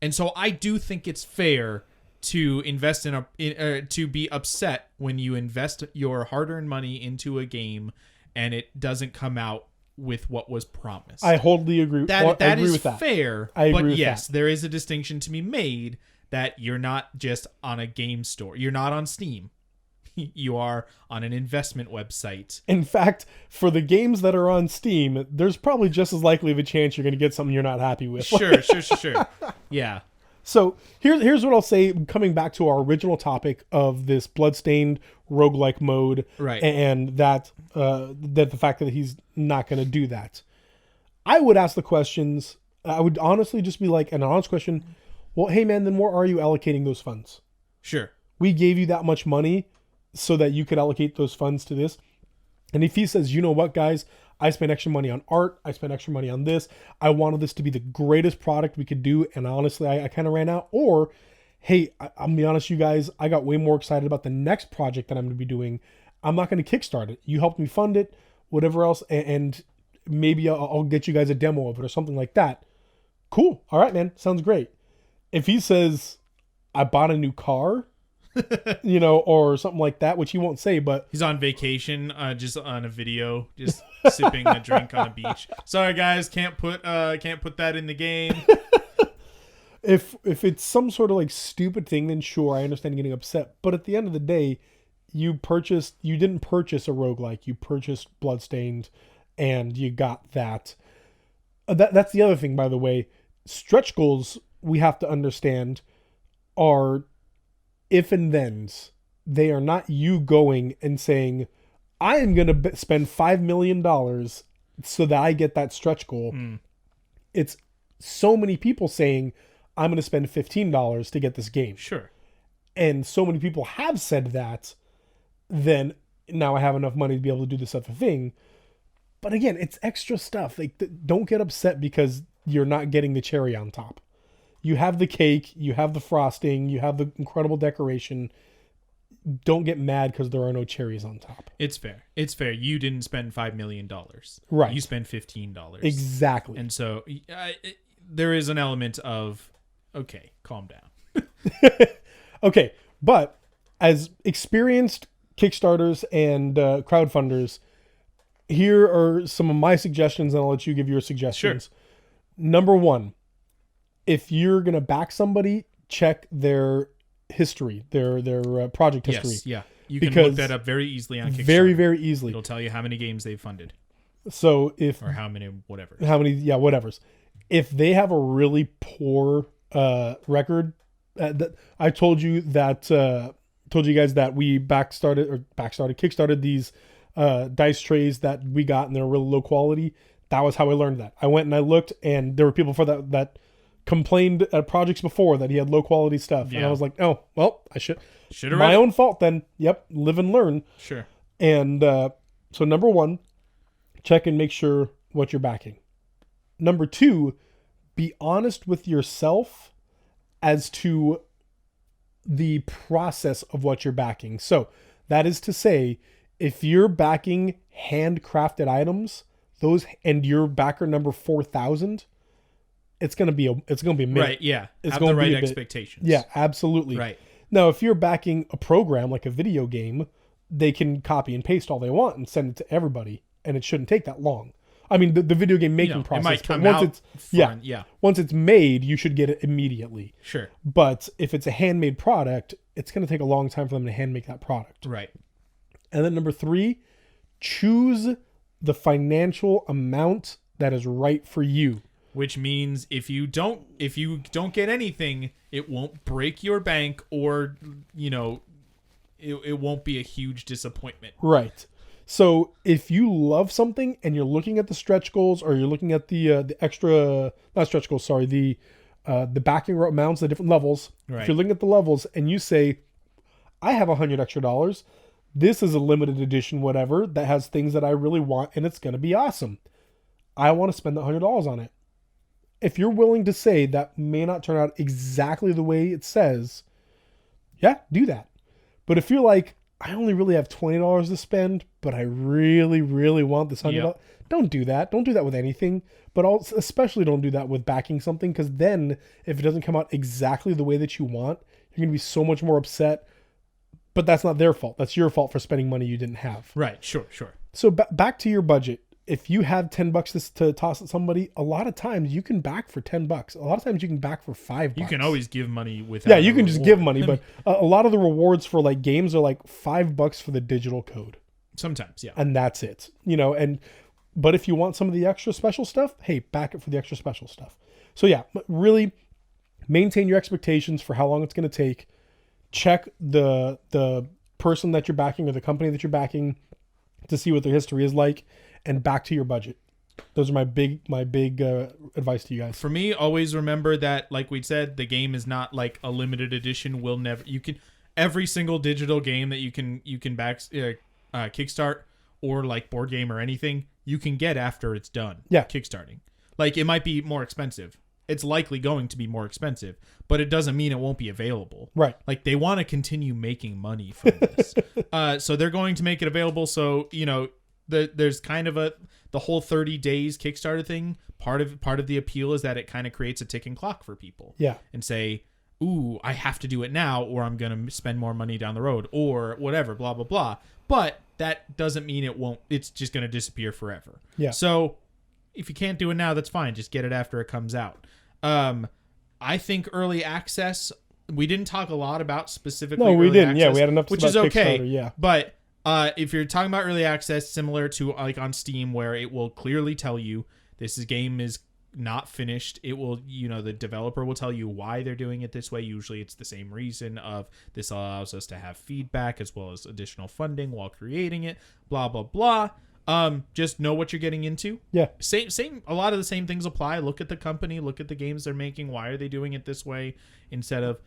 And so I do think it's fair to invest to be upset when you invest your hard-earned money into a game and it doesn't come out with what was promised. I wholly agree. That is with that. Fair. I agree but with yes, that. there is a distinction to be made that you're not just on a game store. You're not on Steam. You are on an investment website. In fact, for the games that are on Steam, there's probably just as likely of a chance you're going to get something you're not happy with. Sure. Yeah. So here's what I'll say, coming back to our original topic of this Bloodstained roguelike mode, right? And that the fact that he's not going to do that. I would ask the questions. I would honestly just be like an honest question. Well, hey man, then where are you allocating those funds? Sure. We gave you that much money so that you could allocate those funds to this. And if he says, you know what, guys, I spent extra money on art. I spent extra money on this. I wanted this to be the greatest product we could do. And honestly, I kind of ran out. Or, hey, I'm going to be honest, you guys, I got way more excited about the next project that I'm going to be doing. I'm not going to kickstart it. You helped me fund it, whatever else. And maybe I'll get you guys a demo of it or something like that. Cool. All right, man. Sounds great. If he says, I bought a new car, or something like that, which he won't say, but he's on vacation, just on a video, just sipping a drink on a beach. Sorry guys, can't put that in the game. If it's some sort of stupid thing, then sure, I understand getting upset. But at the end of the day, you didn't purchase a roguelike, you purchased Bloodstained, and you got that. That's the other thing, by the way. Stretch goals, we have to understand, are if and thens. They are not you going and saying, I am going to spend $5 million so that I get that stretch goal. It's so many people saying, I'm going to spend $15 to get this game. Sure. And so many people have said that, then now I have enough money to be able to do this other thing. But again, it's extra stuff. Like, don't get upset because you're not getting the cherry on top. You have the cake, you have the frosting, you have the incredible decoration. Don't get mad because there are no cherries on top. It's fair. It's fair. You didn't spend $5 million. Right. You spent $15. Exactly. And so there is an element of, okay, calm down. Okay, but as experienced Kickstarters and crowdfunders, here are some of my suggestions, and I'll let you give your suggestions. Sure. Number one, if you're going to back somebody, check their history, their project history. Yes, yeah. You can look that up very easily on Kickstarter. Very, very easily. It'll tell you how many games they've funded. So if... Or how many, whatever. Whatevers. If they have a really poor record... I told you that... told you guys that we kickstarted these dice trays that we got, and they're really low quality. That was how I learned that. I went and I looked, and there were people for that complained at projects before that he had low quality stuff. Yeah. And I was like, oh, well, I should have my own fault then. Yep. Live and learn. Sure. And so number one, check and make sure what you're backing. Number two, be honest with yourself as to the process of what you're backing. So that is to say, if you're backing handcrafted items, and your backer number 4,000, it's gonna be a minute. Right. Yeah. It's Have gonna the right be a bit. expectations. Yeah, absolutely. Right. Now, if you're backing a program like a video game, they can copy and paste all they want and send it to everybody, and it shouldn't take that long. I mean, the video game making process. It might come once out it's fun. Yeah. once it's made, you should get it immediately. Sure. But if it's a handmade product, it's going to take a long time for them to hand make that product. Right. And then number three, choose the financial amount that is right for you. Which means if you don't get anything, it won't break your bank, or it won't be a huge disappointment. Right. So if you love something and you're looking at the stretch goals, or you're looking at the extra, not stretch goals, sorry, the backing amounts, the different levels. Right. If you're looking at the levels and you say, I have $100 extra. This is a limited edition, whatever, that has things that I really want, and it's going to be awesome. I want to spend the $100 on it. If you're willing to say that may not turn out exactly the way it says, yeah, do that. But if you're like, I only really have $20 to spend, but I really, really want this $100, Yep. Don't do that. Don't do that with anything, but also, especially don't do that with backing something, because then if it doesn't come out exactly the way that you want, you're going to be so much more upset. But that's not their fault. That's your fault for spending money you didn't have. Right. Sure. So back to your budget. If you have $10 to toss at somebody, a lot of times you can back for $10. A lot of times you can back for $5. You can always give money without. Yeah, you can just give money, but a lot of the rewards for like games are like $5 for the digital code. Sometimes, yeah. And that's it. But if you want some of the extra special stuff, hey, back it for the extra special stuff. So yeah, really maintain your expectations for how long it's going to take. Check the person that you're backing or the company that you're backing to see what their history is like, and back to your budget. Those are my big advice to you guys. For me, always remember that, like we said, the game is not like a limited edition. Every single digital game that you can back kickstart, or like board game or anything, you can get after it's done. Yeah. Kickstarting. Like, it might be more expensive. It's likely going to be more expensive, but it doesn't mean it won't be available. Right. Like, they want to continue making money from this. So they're going to make it available. So, there's kind of the whole 30 days Kickstarter thing. Part of the appeal is that it kind of creates a ticking clock for people. Yeah. And say, ooh, I have to do it now, or I'm going to spend more money down the road, or whatever, blah, blah, blah. But that doesn't mean it's just going to disappear forever. Yeah. So if you can't do it now, that's fine. Just get it after it comes out. I think early access, we didn't talk a lot about specifically. No, we early didn't. access, Yeah, we had enough which about is okay. Kickstarter, yeah. But if you're talking about early access, similar to like on Steam, where it will clearly tell you this game is not finished, it will, the developer will tell you why they're doing it this way. Usually it's the same reason of this allows us to have feedback as well as additional funding while creating it, blah, blah, blah. Just know what you're getting into. Yeah. Same. A lot of the same things apply. Look at the company, look at the games they're making. Why are they doing it this way instead of,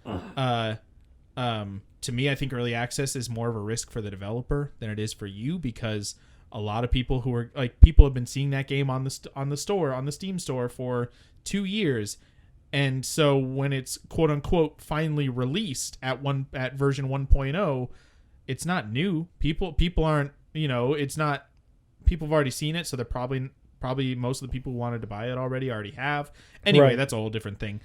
to me, I think early access is more of a risk for the developer than it is for you, because a lot of people who are people have been seeing that game on the Steam store for 2 years. And so when it's quote unquote finally released at version 1.0, it's not new. People aren't, it's not, people have already seen it. So they're probably most of the people who wanted to buy it already have. Anyway, Right. That's a whole different thing.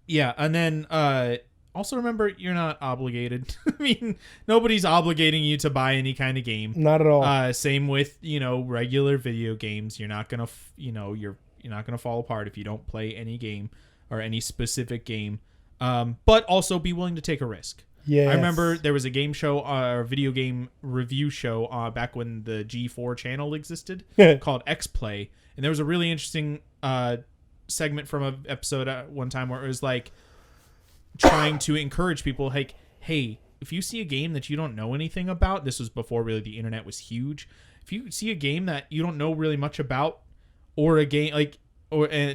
Yeah. And then, also remember, you're not obligated. I mean, nobody's obligating you to buy any kind of game. Not at all. Same with, regular video games. You're not gonna, you're not gonna fall apart if you don't play any game or any specific game. But also be willing to take a risk. Yeah. I remember there was a game show, or video game review show, back when the G4 channel existed, called X Play, and there was a really interesting segment from an episode at one time where it was like trying to encourage people, like, hey, if you see a game that you don't know anything about, this was before really the internet was huge. If you see a game that you don't know really much about, or a game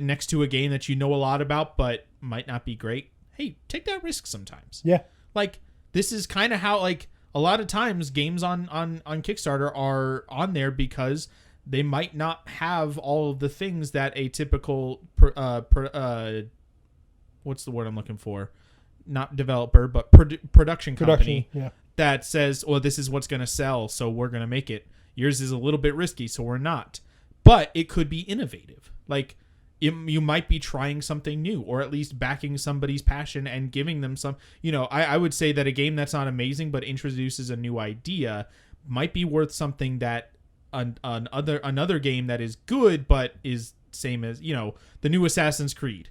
next to a game that you know a lot about but might not be great, hey, take that risk sometimes. Yeah. Like, this is kind of how, like, a lot of times games on Kickstarter are on there because they might not have all of the things that a typical what's the word I'm looking for? Not developer, but production company Yeah. that says, "Oh, this is what's going to sell, so we're going to make it." Yours is a little bit risky, so we're not. But it could be innovative. Like, you might be trying something new, or at least backing somebody's passion and giving them some. I would say that a game that's not amazing but introduces a new idea might be worth something that another game that is good but is same as the new Assassin's Creed.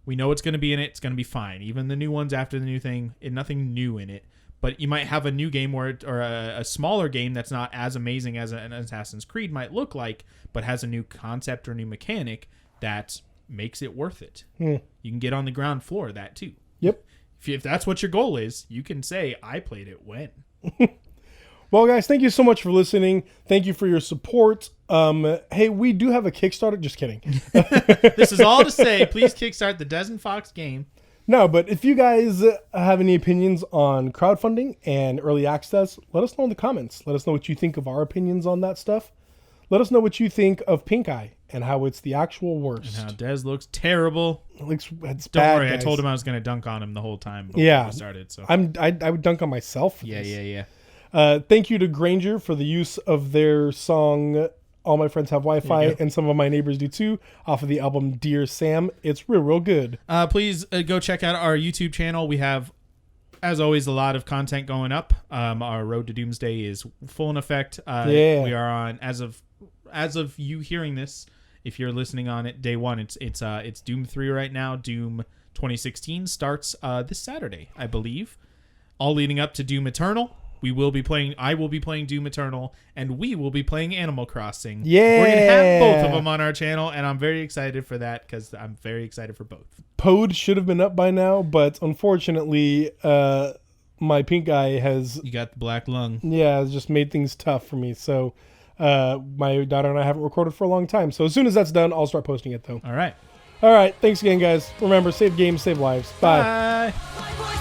We know it's going to be in it. It's going to be fine. Even the new ones after the new thing, nothing new in it. But you might have a new game or a smaller game that's not as amazing as an Assassin's Creed might look like, but has a new concept or new mechanic that makes it worth it. You can get on the ground floor of that too. Yep. If that's what your goal is, you can say, I played it when. Well, guys, thank you so much for listening. Thank you for your support. Hey, we do have a Kickstarter. Just kidding. This is all to say, please kickstart the Dez and Fox game. No, but if you guys have any opinions on crowdfunding and early access, let us know in the comments. Let us know what you think of our opinions on that stuff. Let us know what you think of Pink Eye and how it's the actual worst. And how Dez looks terrible. It's Don't bad, worry, guys. I told him I was going to dunk on him the whole time before Yeah. we started. So I would dunk on myself for yeah, this. yeah. Thank you to Granger for the use of their song All My Friends Have Wi-Fi, and some of my neighbors do too, off of the album Dear Sam. It's real good. Please go check out our YouTube channel. We have, as always, a lot of content going up. Our Road to Doomsday is full in effect. Yeah. We are on, as of you hearing this, if you're listening on it, day one, it's Doom 3 right now. Doom 2016 starts this Saturday, I believe. All leading up to Doom Eternal. I will be playing Doom Eternal, and we will be playing Animal Crossing. Yeah. We're going to have both of them on our channel, and I'm very excited for that because I'm very excited for both. Pod should have been up by now, but unfortunately, my Pink Eye has You got the black lung. has just made things tough for me. So my daughter and I haven't recorded for a long time. So as soon as that's done, I'll start posting it though. All right. All right. Thanks again, guys. Remember, save games, save lives. Bye. Bye. My voice